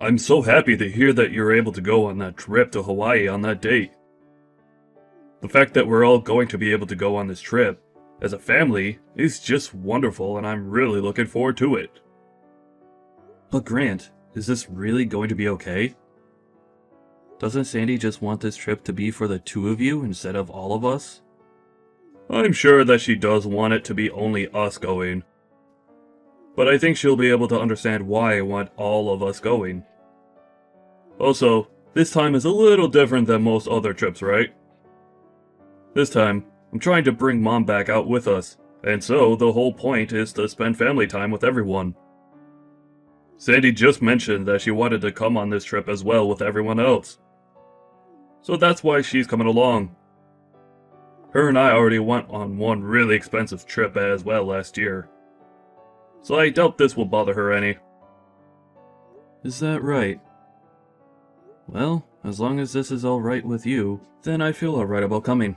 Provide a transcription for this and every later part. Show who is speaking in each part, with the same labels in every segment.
Speaker 1: I'm so happy to hear that you're able to go on that trip to Hawaii on that date. The fact that we're all going to be able to go on this trip as a family is just wonderful, and I'm really looking forward to it. But Grant, is this really going to be okay? Doesn't Sandy just want this trip to be for the two of you instead of all of us? I'm sure that she does want it to be only us going. But I think she'll be able to understand why I want all of us going. Also, this time is a little different than most other trips, right? This time, I'm trying to bring Mom back out with us, and so the whole point is to spend family time with everyone. Sandy just mentioned that she wanted to come on this trip as well with everyone else. So that's why she's coming along. Her and I already went on one really expensive trip as well last year. So I doubt this will bother her any. Is that right? Well, as long as this is alright with you, then I feel alright about coming.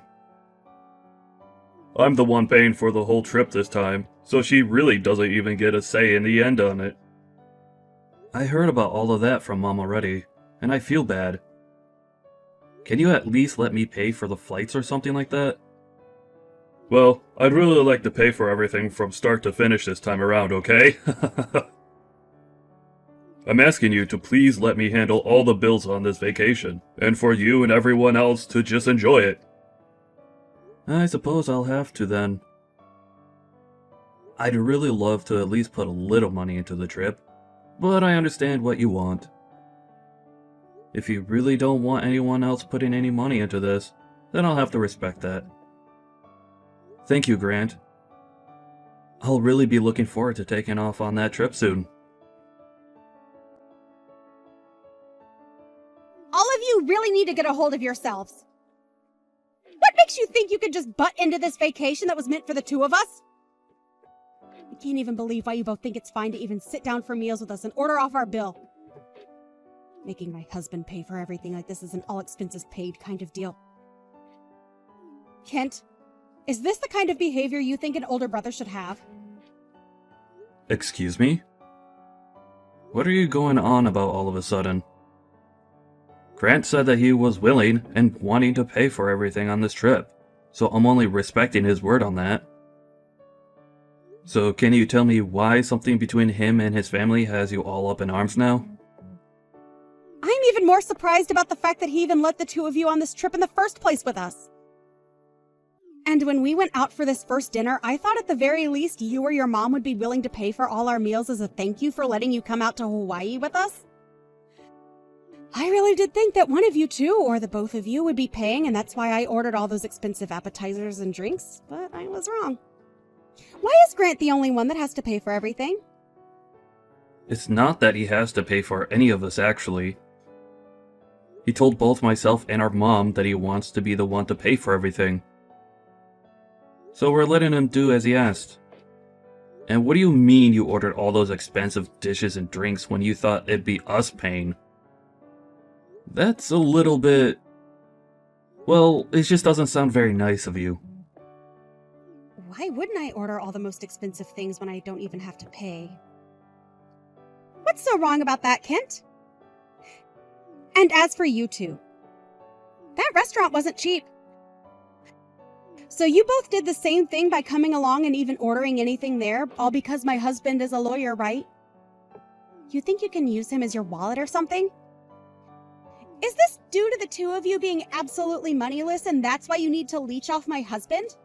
Speaker 1: I'm the one paying for the whole trip this time, so she really doesn't even get a say in the end on it. I heard about all of that from Mom already, and I feel bad. Can you at least let me pay for the flights or something like that? Well, I'd really like to pay for everything from start to finish this time around, okay? I'm asking you to please let me handle all the bills on this vacation, and for you and everyone else to just enjoy it. I suppose I'll have to then. I'd really love to at least put a little money into the trip, but I understand what you want. If you really don't want anyone else putting any money into this, then I'll have to respect that. Thank you, Grant. I'll really be looking forward to taking off on that trip soon.
Speaker 2: All of you really need to get a hold of yourselves. What makes you think you could just butt into this vacation that was meant for the two of us? I can't even believe why you both think it's fine to even sit down for meals with us and order off our bill. Making my husband pay for everything like this is an all-expenses paid kind of deal. Kent, is this the kind of behavior you think an older brother should have?
Speaker 1: Excuse me? What are you going on about all of a sudden? Grant said that he was willing and wanting to pay for everything on this trip, so I'm only respecting his word on that. So can you tell me why something between him and his family has you all up in arms now?
Speaker 2: I'm even more surprised about the fact that he even let the two of you on this trip in the first place with us. And when we went out for this first dinner, I thought at the very least you or your mom would be willing to pay for all our meals as a thank you for letting you come out to Hawaii with us. I really did think that one of you two, or the both of you, would be paying, and that's why I ordered all those expensive appetizers and drinks, but I was wrong. Why is Grant the only one that has to pay for everything?
Speaker 1: It's not that he has to pay for any of this, actually. He told both myself and our mom that he wants to be the one to pay for everything. So we're letting him do as he asked. And what do you mean you ordered all those expensive dishes and drinks when you thought it'd be us paying? That's a little bit... Well, it just doesn't sound very nice of you.
Speaker 2: Why wouldn't I order all the most expensive things when I don't even have to pay? What's so wrong about that, Kent? And as for you two, that restaurant wasn't cheap. So you both did the same thing by coming along and even ordering anything there, all because my husband is a lawyer, right? You think you can use him as your wallet or something? Is this due to the two of you being absolutely moneyless and that's why you need to leech off my husband?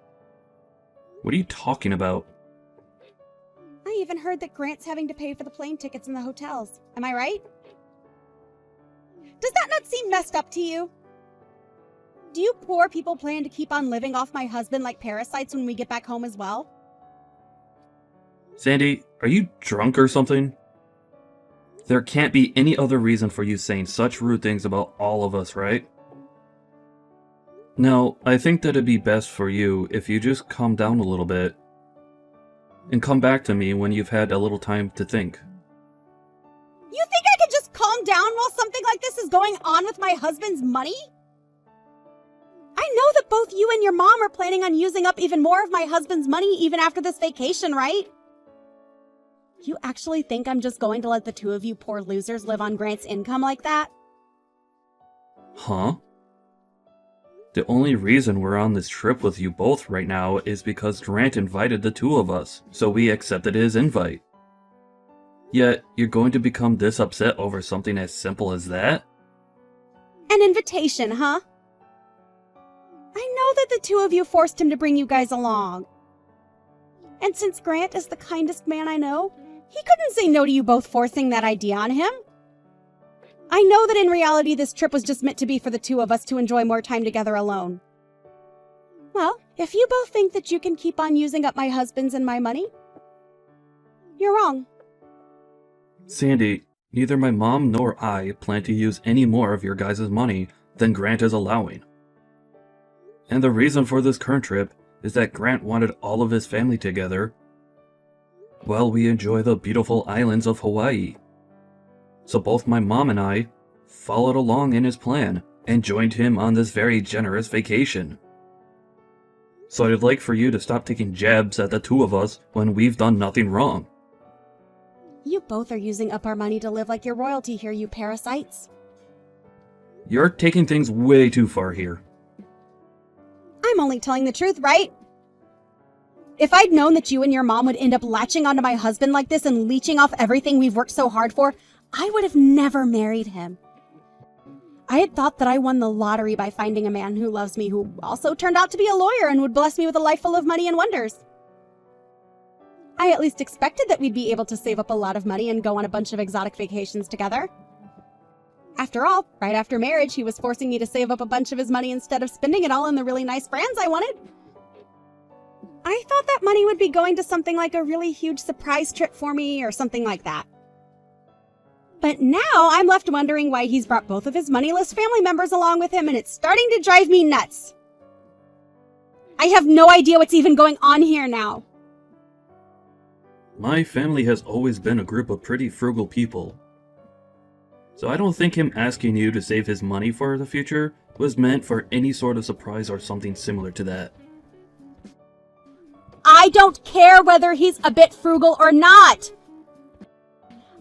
Speaker 1: What are you talking about?
Speaker 2: I even heard that Grant's having to pay for the plane tickets and the hotels. Am I right? Does that not seem messed up to you? Do you poor people plan to keep on living off my husband like parasites when we get back home as well?
Speaker 1: Sandy, are you drunk or something? There can't be any other reason for you saying such rude things about all of us, right? Now, I think that it'd be best for you if you just calm down a little bit. And come back to me when you've had a little time to think.
Speaker 2: You think I could just calm down while something like this is going on with my husband's money? I know that both you and your mom are planning on using up even more of my husband's money even after this vacation, right? You actually think I'm just going to let the two of you poor losers live on Grant's income like that?
Speaker 1: Huh? The only reason we're on this trip with you both right now is because Grant invited the two of us, so we accepted his invite. Yet, you're going to become this upset over something as simple as that?
Speaker 2: An invitation, huh? I know that the two of you forced him to bring you guys along. And since Grant is the kindest man I know, he couldn't say no to you both forcing that idea on him. I know that in reality this trip was just meant to be for the two of us to enjoy more time together alone. Well, if you both think that you can keep on using up my husband's and my money, you're wrong.
Speaker 1: Sandy, neither my mom nor I plan to use any more of your guys' money than Grant is allowing. And the reason for this current trip is that Grant wanted all of his family together while we enjoy the beautiful islands of Hawaii. So both my mom and I followed along in his plan and joined him on this very generous vacation. So I'd like for you to stop taking jabs at the two of us when we've done nothing wrong.
Speaker 2: You both are using up our money to live like you're royalty here, you parasites.
Speaker 1: You're taking things way too far here.
Speaker 2: I'm only telling the truth, right? If I'd known that you and your mom would end up latching onto my husband like this and leeching off everything we've worked so hard for, I would have never married him. I had thought that I won the lottery by finding a man who loves me, who also turned out to be a lawyer and would bless me with a life full of money and wonders. I at least expected that we'd be able to save up a lot of money and go on a bunch of exotic vacations together. After all, right after marriage, he was forcing me to save up a bunch of his money instead of spending it all on the really nice brands I wanted. I thought that money would be going to something like a really huge surprise trip for me or something like that. But now I'm left wondering why he's brought both of his moneyless family members along with him, and it's starting to drive me nuts. I have no idea what's even going on here now.
Speaker 1: My family has always been a group of pretty frugal people. So I don't think him asking you to save his money for the future was meant for any sort of surprise or something similar to that.
Speaker 2: I don't care whether he's a bit frugal or not.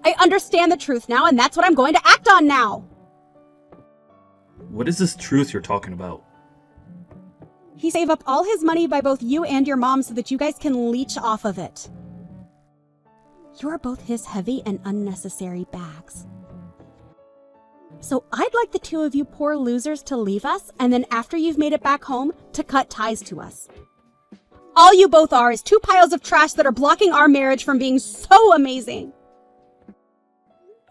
Speaker 2: I understand the truth now, and that's what I'm going to act on now.
Speaker 1: What is this truth you're talking about?
Speaker 2: He saved up all his money by both you and your mom so that you guys can leech off of it. You are both his heavy and unnecessary bags. So I'd like the two of you poor losers to leave us, and then after you've made it back home, to cut ties to us. All you both are is two piles of trash that are blocking our marriage from being so amazing.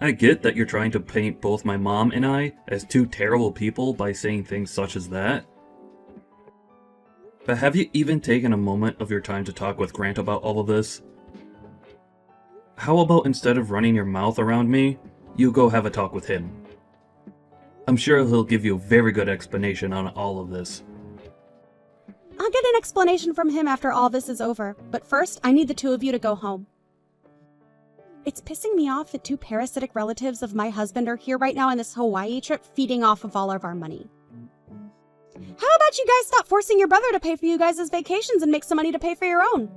Speaker 1: I get that you're trying to paint both my mom and I as two terrible people by saying things such as that. But have you even taken a moment of your time to talk with Grant about all of this? How about instead of running your mouth around me, you go have a talk with him? I'm sure he'll give you a very good explanation on all of this.
Speaker 2: I'll get an explanation from him after all this is over, but first I need the two of you to go home. It's pissing me off that two parasitic relatives of my husband are here right now on this Hawaii trip feeding off of all of our money. How about you guys stop forcing your brother to pay for you guys' vacations and make some money to pay for your own?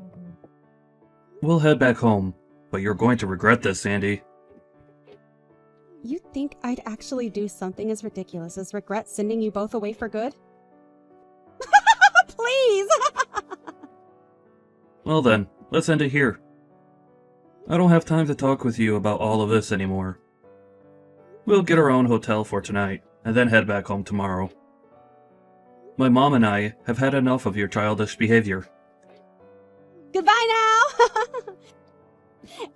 Speaker 1: We'll head back home, but you're going to regret this, Sandy.
Speaker 2: You think I'd actually do something as ridiculous as regret sending you both away for good? Please!
Speaker 1: Well then, let's end it here. I don't have time to talk with you about all of this anymore. We'll get our own hotel for tonight, and then head back home tomorrow. My mom and I have had enough of your childish behavior.
Speaker 2: Goodbye now!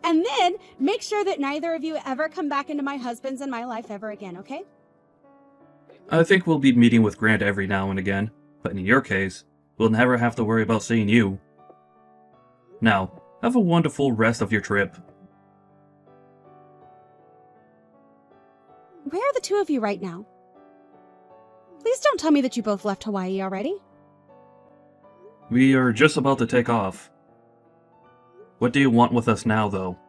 Speaker 2: And then, make sure that neither of you ever come back into my husband's and my life ever again, okay?
Speaker 1: I think we'll be meeting with Grant every now and again, but in your case, we'll never have to worry about seeing you. Now, have a wonderful rest of your trip.
Speaker 2: Where are the two of you right now? Please don't tell me that you both left Hawaii already.
Speaker 1: We are just about to take off. What do you want with us now, though?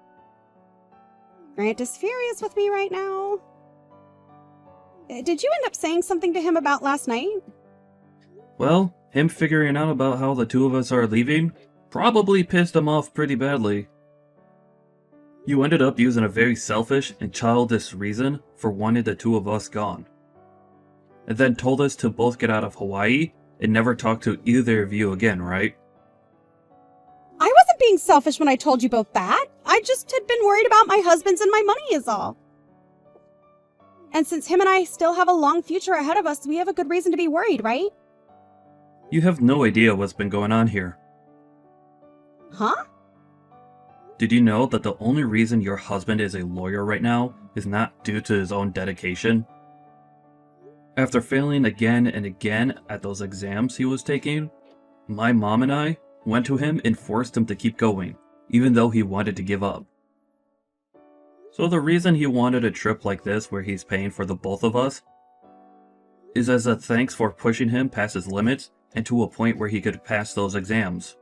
Speaker 2: Grant is furious with me right now. Did you end up saying something to him about last night?
Speaker 1: Well, him figuring out about how the two of us are leaving probably pissed him off pretty badly. You ended up using a very selfish and childish reason for wanting the two of us gone. And then told us to both get out of Hawaii and never talk to either of you again, right?
Speaker 2: I wasn't being selfish when I told you both that. I just had been worried about my husband's and my money is all. And since him and I still have a long future ahead of us, we have a good reason to be worried, right?
Speaker 1: You have no idea what's been going on here.
Speaker 2: Huh?
Speaker 1: Did you know that the only reason your husband is a lawyer right now is not due to his own dedication? After failing again and again at those exams he was taking, my mom and I went to him and forced him to keep going, even though he wanted to give up. So the reason he wanted a trip like this where he's paying for the both of us is as a thanks for pushing him past his limits and to a point where he could pass those exams.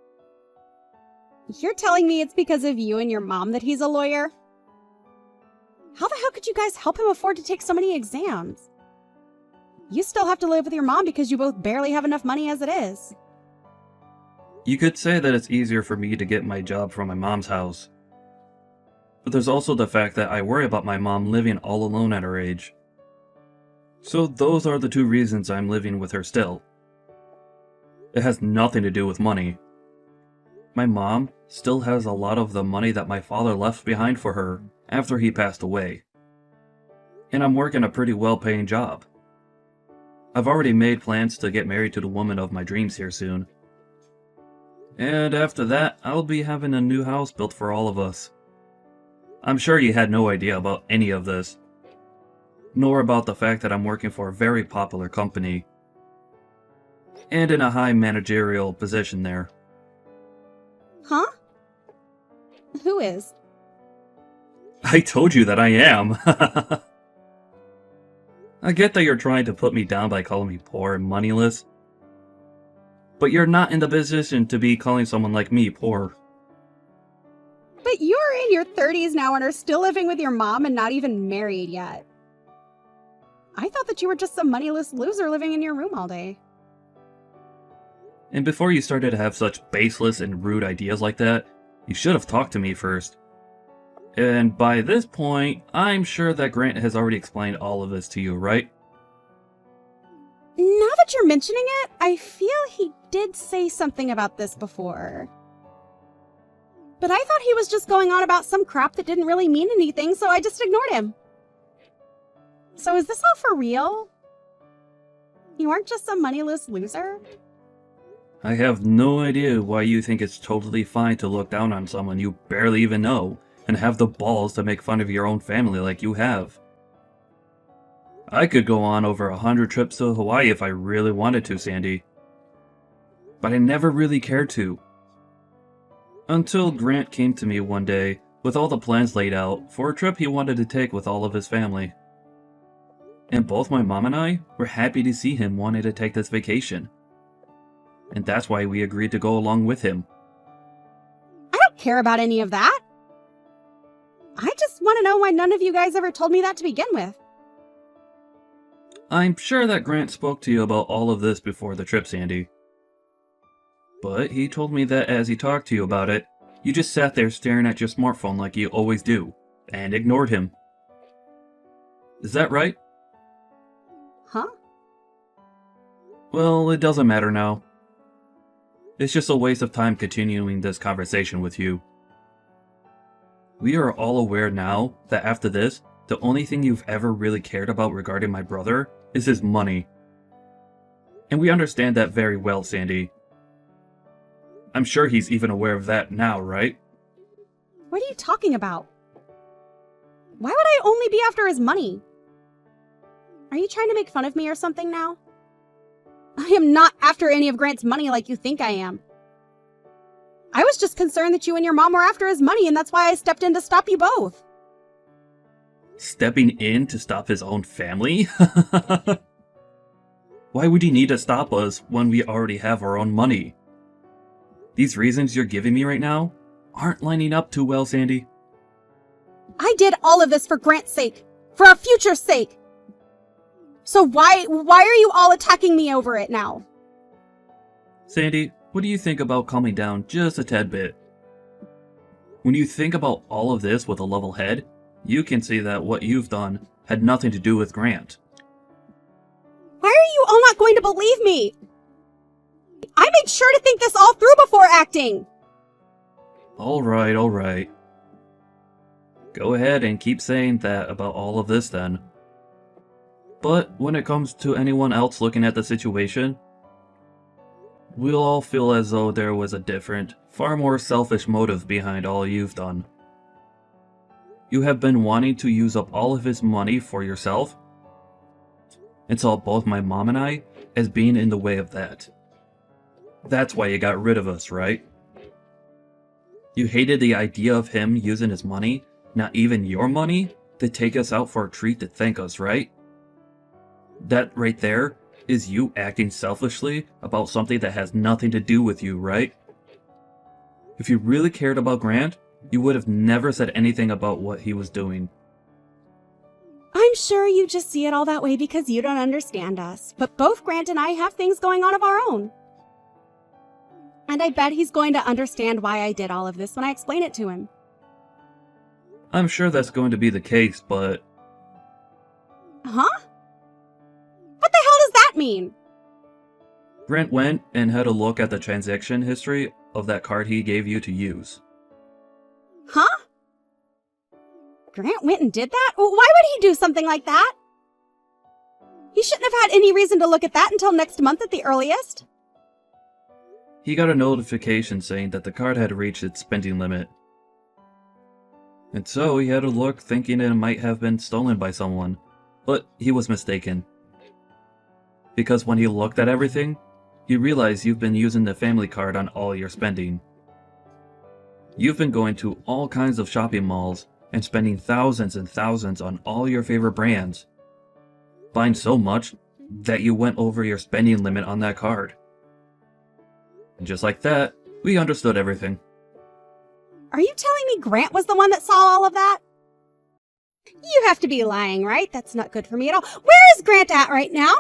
Speaker 2: You're telling me it's because of you and your mom that he's a lawyer? How the hell could you guys help him afford to take so many exams? You still have to live with your mom because you both barely have enough money as it is.
Speaker 1: You could say that it's easier for me to get my job from my mom's house. But there's also the fact that I worry about my mom living all alone at her age. So those are the two reasons I'm living with her still. It has nothing to do with money. My mom still has a lot of the money that my father left behind for her after he passed away. And I'm working a pretty well-paying job. I've already made plans to get married to the woman of my dreams here soon. And after that, I'll be having a new house built for all of us. I'm sure you had no idea about any of this. Nor about the fact that I'm working for a very popular company. And in a high managerial position there.
Speaker 2: Huh? Who is?
Speaker 1: I told you that I am. I get that you're trying to put me down by calling me poor and moneyless. But you're not in the position to be calling someone like me poor.
Speaker 2: But you're in your 30s now and are still living with your mom and not even married yet. I thought that you were just some moneyless loser living in your room all day.
Speaker 1: And before you started to have such baseless and rude ideas like that, you should have talked to me first. And by this point, I'm sure that Grant has already explained all of this to you, right?
Speaker 2: Now that you're mentioning it, I feel he did say something about this before. But I thought he was just going on about some crap that didn't really mean anything, so I just ignored him. So is this all for real? You aren't just some moneyless loser?
Speaker 1: I have no idea why you think it's totally fine to look down on someone you barely even know and have the balls to make fun of your own family like you have. I could go on over 100 trips to Hawaii if I really wanted to, Sandy. But I never really cared to. Until Grant came to me one day with all the plans laid out for a trip he wanted to take with all of his family. And both my mom and I were happy to see him wanting to take this vacation. And that's why we agreed to go along with him.
Speaker 2: I don't care about any of that. I just want to know why none of you guys ever told me that to begin with.
Speaker 1: I'm sure that Grant spoke to you about all of this before the trip, Sandy. But he told me that as he talked to you about it, you just sat there staring at your smartphone like you always do, and ignored him. Is that right?
Speaker 2: Huh?
Speaker 1: Well, it doesn't matter now. It's just a waste of time continuing this conversation with you. We are all aware now that after this, the only thing you've ever really cared about regarding my brother is his money. And we understand that very well, Sandy. I'm sure he's even aware of that now, right?
Speaker 2: What are you talking about? Why would I only be after his money? Are you trying to make fun of me or something now? I am not after any of Grant's money like you think I am. I was just concerned that you and your mom were after his money, and that's why I stepped in to stop you both.
Speaker 1: Stepping in to stop his own family? Why would he need to stop us when we already have our own money? These reasons you're giving me right now aren't lining up too well, Sandy.
Speaker 2: I did all of this for Grant's sake, for our future's sake. So why are you all attacking me over it now?
Speaker 1: Sandy, what do you think about calming down just a tad bit? When you think about all of this with a level head, you can see that what you've done had nothing to do with Grant.
Speaker 2: Why are you all not going to believe me? I made sure to think this all through before acting.
Speaker 1: Alright. Go ahead and keep saying that about all of this then. But when it comes to anyone else looking at the situation, we'll all feel as though there was a different, far more selfish motive behind all you've done. You have been wanting to use up all of his money for yourself, and saw both my mom and I as being in the way of that. That's why you got rid of us, right? You hated the idea of him using his money, not even your money, to take us out for a treat to thank us, right? That right there is you acting selfishly about something that has nothing to do with you, right? If you really cared about Grant, you would have never said anything about what he was doing.
Speaker 2: I'm sure you just see it all that way because you don't understand us. But both Grant and I have things going on of our own. And I bet he's going to understand why I did all of this when I explain it to him.
Speaker 1: I'm sure that's going to be the case, but...
Speaker 2: Huh? What the hell does that mean?
Speaker 1: Grant went and had a look at the transaction history of that card he gave you to use.
Speaker 2: Huh? Grant went and did that? Why would he do something like that? He shouldn't have had any reason to look at that until next month at the earliest.
Speaker 1: He got a notification saying that the card had reached its spending limit. And so he had a look thinking it might have been stolen by someone, but he was mistaken. Because when he looked at everything, he realized you've been using the family card on all your spending. You've been going to all kinds of shopping malls and spending thousands and thousands on all your favorite brands. Buying so much that you went over your spending limit on that card. And just like that, we understood everything.
Speaker 2: Are you telling me Grant was the one that saw all of that? You have to be lying, right? That's not good for me at all. Where is Grant at right now?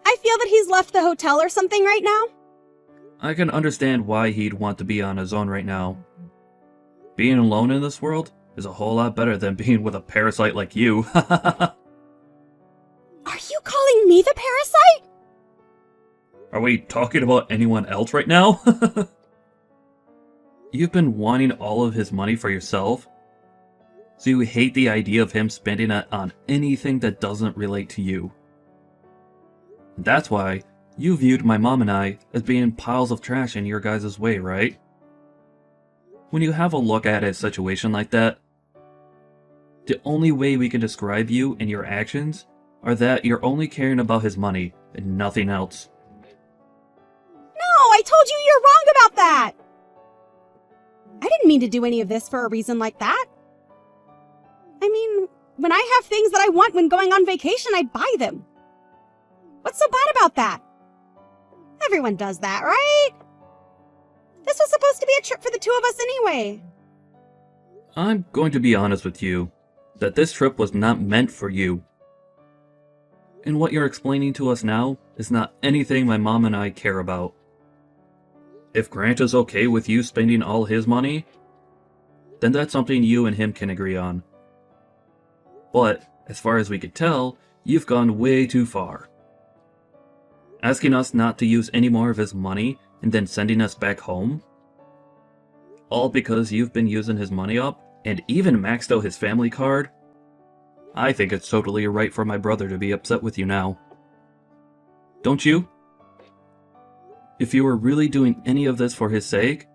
Speaker 2: I feel that he's left the hotel or something right now.
Speaker 1: I can understand why he'd want to be on his own right now. Being alone in this world is a whole lot better than being with a parasite like you.
Speaker 2: Are you calling me the parasite?
Speaker 1: Are we talking about anyone else right now? You've been wanting all of his money for yourself, so you hate the idea of him spending it on anything that doesn't relate to you. That's why you viewed my mom and I as being piles of trash in your guys' way, right? When you have a look at a situation like that, the only way we can describe you and your actions are that you're only caring about his money and nothing else.
Speaker 2: No, I told you you're wrong about that. I didn't mean to do any of this for a reason like that. I mean, when I have things that I want when going on vacation, I buy them. What's so bad about that? Everyone does that, right? This was supposed to be a trip for the two of us anyway.
Speaker 1: I'm going to be honest with you, that this trip was not meant for you. And what you're explaining to us now is not anything my mom and I care about. If Grant is okay with you spending all his money, then that's something you and him can agree on. But, as far as we could tell, you've gone way too far. Asking us not to use any more of his money and then sending us back home? All because you've been using his money up and even maxed out his family card? I think it's totally right for my brother to be upset with you now. Don't you? If you were really doing any of this for his sake,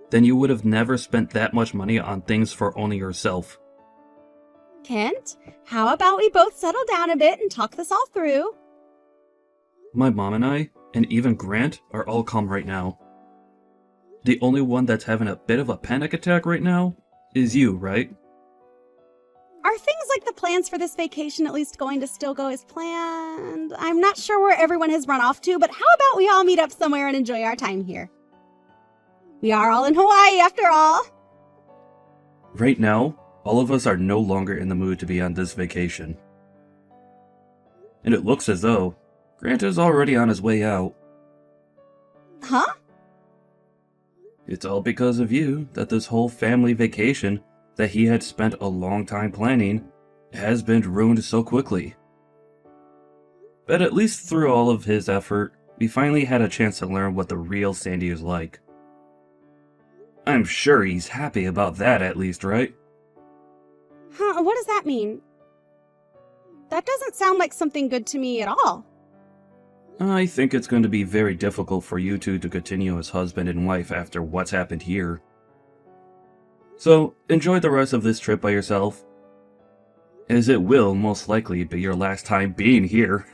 Speaker 1: then you would have never spent that much money on things for only yourself.
Speaker 2: Kent, how about we both settle down a bit and talk this all through?
Speaker 1: My mom and I, and even Grant, are all calm right now. The only one that's having a bit of a panic attack right now is you, right?
Speaker 2: Are things like the plans for this vacation at least going to still go as planned? I'm not sure where everyone has run off to, but how about we all meet up somewhere and enjoy our time here? We are all in Hawaii after all.
Speaker 1: Right now, all of us are no longer in the mood to be on this vacation. And it looks as though Grant is already on his way out.
Speaker 2: Huh?
Speaker 1: It's all because of you that this whole family vacation that he had spent a long time planning has been ruined so quickly. But at least through all of his effort, we finally had a chance to learn what the real Sandy is like. I'm sure he's happy about that at least, right?
Speaker 2: Huh, what does that mean? That doesn't sound like something good to me at all.
Speaker 1: I think it's going to be very difficult for you two to continue as husband and wife after what's happened here. So, enjoy the rest of this trip by yourself, as it will most likely be your last time being here.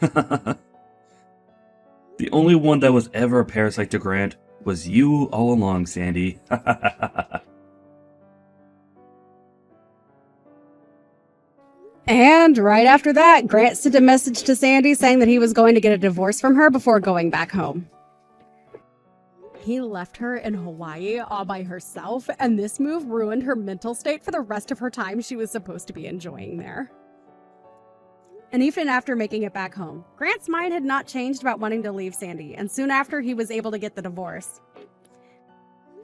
Speaker 1: The only one that was ever a parasite to Grant was you all along, Sandy.
Speaker 2: And right after that, Grant sent a message to Sandy saying that he was going to get a divorce from her before going back home. He left her in Hawaii all by herself, and this move ruined her mental state for the rest of her time she was supposed to be enjoying there. And even after making it back home, Grant's mind had not changed about wanting to leave Sandy, and soon after he was able to get the divorce.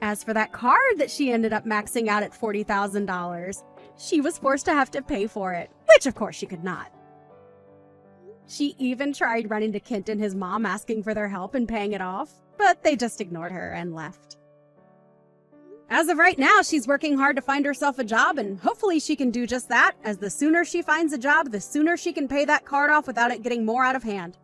Speaker 2: As for that card that she ended up maxing out at $40,000, she was forced to have to pay for it, which of course she could not. She even tried running to Kent and his mom asking for their help and paying it off, but they just ignored her and left. As of right now, she's working hard to find herself a job, and hopefully she can do just that, as the sooner she finds a job, the sooner she can pay that card off without it getting more out of hand.